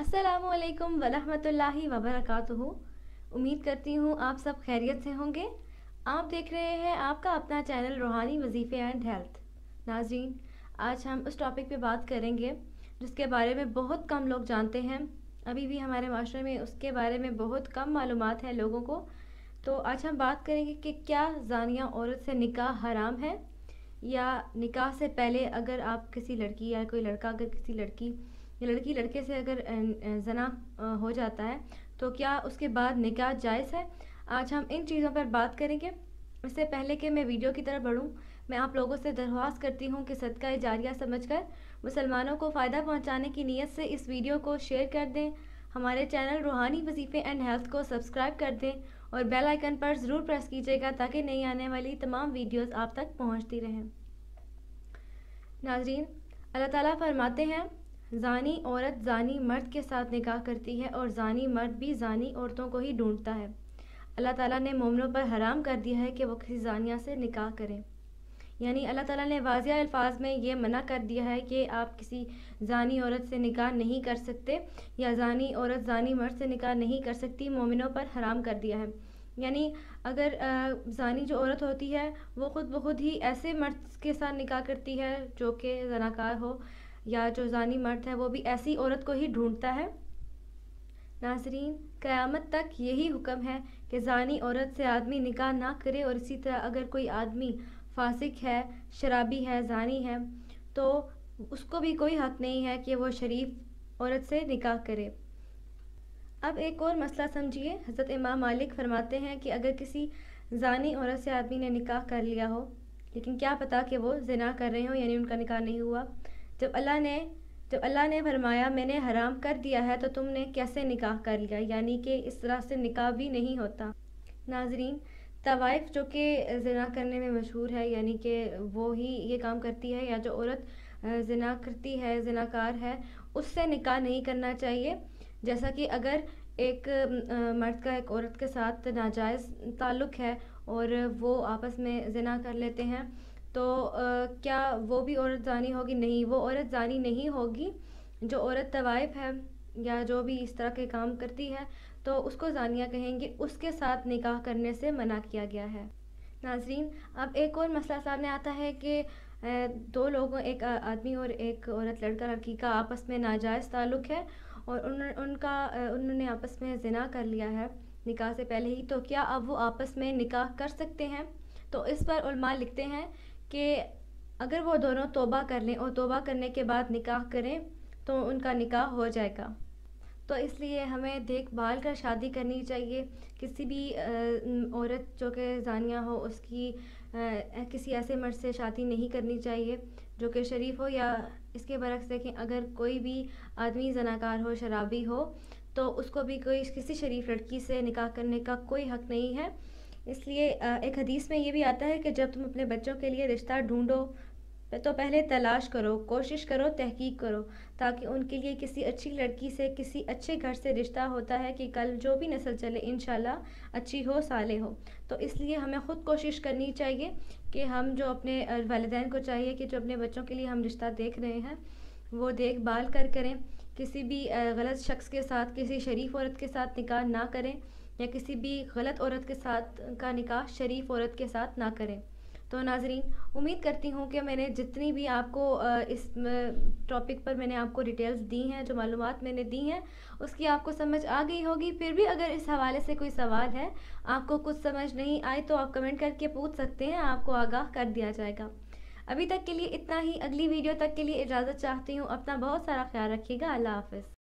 अस्सलामुअलैकुम वरहमतुल्लाहि वबरकातुहू। उम्मीद करती हूँ आप सब खैरियत से होंगे। आप देख रहे हैं आपका अपना चैनल रूहानी वजीफ़े एंड हेल्थ। नाज़रीन, आज हम उस टॉपिक पे बात करेंगे जिसके बारे में बहुत कम लोग जानते हैं। अभी भी हमारे माशरे में उसके बारे में बहुत कम मालूमात है लोगों को। तो आज हम बात करेंगे कि क्या ज़ानिया औरत से निकाह हराम है, या निकाह से पहले अगर आप किसी लड़की या कोई लड़का अगर किसी लड़की या लड़की लड़के से अगर ज़ना हो जाता है तो क्या उसके बाद निकाह जायज़ है। आज हम इन चीज़ों पर बात करेंगे। इससे पहले कि मैं वीडियो की तरफ बढ़ूँ, मैं आप लोगों से दरख्वास्त करती हूँ कि सदका जारिया समझकर मुसलमानों को फ़ायदा पहुँचाने की नीयत से इस वीडियो को शेयर कर दें। हमारे चैनल रूहानी वजीफ़े एंड हेल्थ को सब्सक्राइब कर दें और बेल आइकन पर ज़रूर प्रेस कीजिएगा ताकि नई आने वाली तमाम वीडियोस आप तक पहुंचती रहें। नाज़रीन, अल्लाह ताला फरमाते हैं, ज़ानी औरत ज़ानी मर्द के साथ निकाह करती है और ज़ानी मर्द भी ज़ानी औरतों को ही ढूंढता है। अल्लाह ताला ने मोमिनों पर हराम कर दिया है कि वो किसी ज़ानिया से निकाह करें। यानी अल्लाह ताला ने वाज़िह अल्फाज में ये मना कर दिया है कि आप किसी ज़ानी औरत से निकाह नहीं कर सकते, या ज़ानी औरत ज़ानी मर्द से निकाह नहीं कर सकती। मोमिनों पर हराम कर दिया है। यानी अगर ज़ानी जो औरत होती है वो ख़ुद ब खुद ही ऐसे मर्द के साथ निकाह करती है जो कि ज़नाकार हो, या जो ज़ानी मर्द है वो भी ऐसी औरत को ही ढूंढता है। नाज़रीन, क़यामत तक यही हुक्म है कि ज़ानी औरत से आदमी निकाह ना करे, और इसी तरह अगर कोई आदमी फासिक है, शराबी है, ज़ानी है, तो उसको भी कोई हक़ नहीं है कि वो शरीफ औरत से निकाह करे। अब एक और मसला समझिए। हज़रत इमाम मालिक फरमाते हैं कि अगर किसी ज़ानी औरत से आदमी ने निकाह कर लिया हो, लेकिन क्या पता कि वो ज़िना कर रहे हो, यानी उनका निकाह नहीं हुआ। जब अल्लाह ने फरमाया मैंने हराम कर दिया है तो तुमने कैसे निकाह कर लिया, यानी कि इस तरह से निकाह भी नहीं होता। नाज़रीन, तवाइफ जो कि ज़िना करने में मशहूर है, यानी कि वो ही ये काम करती है, या जो औरत ज़िना करती है, ज़िनाकार है, उससे निकाह नहीं करना चाहिए। जैसा कि अगर एक मर्द का एक औरत के साथ नाजायज़ ताल्लुक़ है और वो आपस में ज़िना कर लेते हैं, तो क्या वो भी औरत ज़ानी होगी? नहीं, वो औरत ज़ानी नहीं होगी। जो औरत तवाइफ है या जो भी इस तरह के काम करती है तो उसको ज़ानिया कहेंगे, उसके साथ निकाह करने से मना किया गया है। नाज़रीन, अब एक और मसला सामने आता है कि दो लोगों, एक आदमी और एक औरत, लड़का लड़की का आपस में नाजायज़ ताल्लुक़ है और उन्होंने आपस में ज़िना कर लिया है निकाह से पहले ही, तो क्या अब वो आपस में निकाह कर सकते हैं? तो इस पर उलमा लिखते हैं कि अगर वो दोनों तौबा कर लें और तौबा करने के बाद निकाह करें तो उनका निकाह हो जाएगा। तो इसलिए हमें देखभाल कर शादी करनी चाहिए। किसी भी औरत जो कि ज़ानिया हो उसकी किसी ऐसे मर्द से शादी नहीं करनी चाहिए जो कि शरीफ हो, या इसके बरक्स देखें, अगर कोई भी आदमी ज़नाकार हो, शराबी हो, तो उसको भी कोई किसी शरीफ लड़की से निकाह करने का कोई हक़ नहीं है। इसलिए एक हदीस में ये भी आता है कि जब तुम अपने बच्चों के लिए रिश्ता ढूंढो तो पहले तलाश करो, कोशिश करो, तहकीक करो, ताकि उनके लिए किसी अच्छी लड़की से, किसी अच्छे घर से रिश्ता होता है कि कल जो भी नस्ल चले इंशाल्लाह अच्छी हो, साले हो। तो इसलिए हमें ख़ुद कोशिश करनी चाहिए कि हम जो अपने वालिदैन को चाहिए कि जो अपने बच्चों के लिए हम रिश्ता देख रहे हैं वो देखभाल करें। किसी भी गलत शख्स के साथ, किसी शरीफ औरत के साथ निकाह ना करें, या किसी भी गलत औरत के साथ का निकाह शरीफ औरत के साथ ना करें। तो नाज़रीन, उम्मीद करती हूँ कि मैंने जितनी भी आपको इस टॉपिक पर मैंने आपको डिटेल्स दी हैं, जो मालूमात मैंने दी हैं, उसकी आपको समझ आ गई होगी। फिर भी अगर इस हवाले से कोई सवाल है, आपको कुछ समझ नहीं आए, तो आप कमेंट करके पूछ सकते हैं, आपको आगाह कर दिया जाएगा। अभी तक के लिए इतना ही। अगली वीडियो तक के लिए इजाज़त चाहती हूँ। अपना बहुत सारा ख्याल रखिएगा। अल्लाह हाफ़िज़।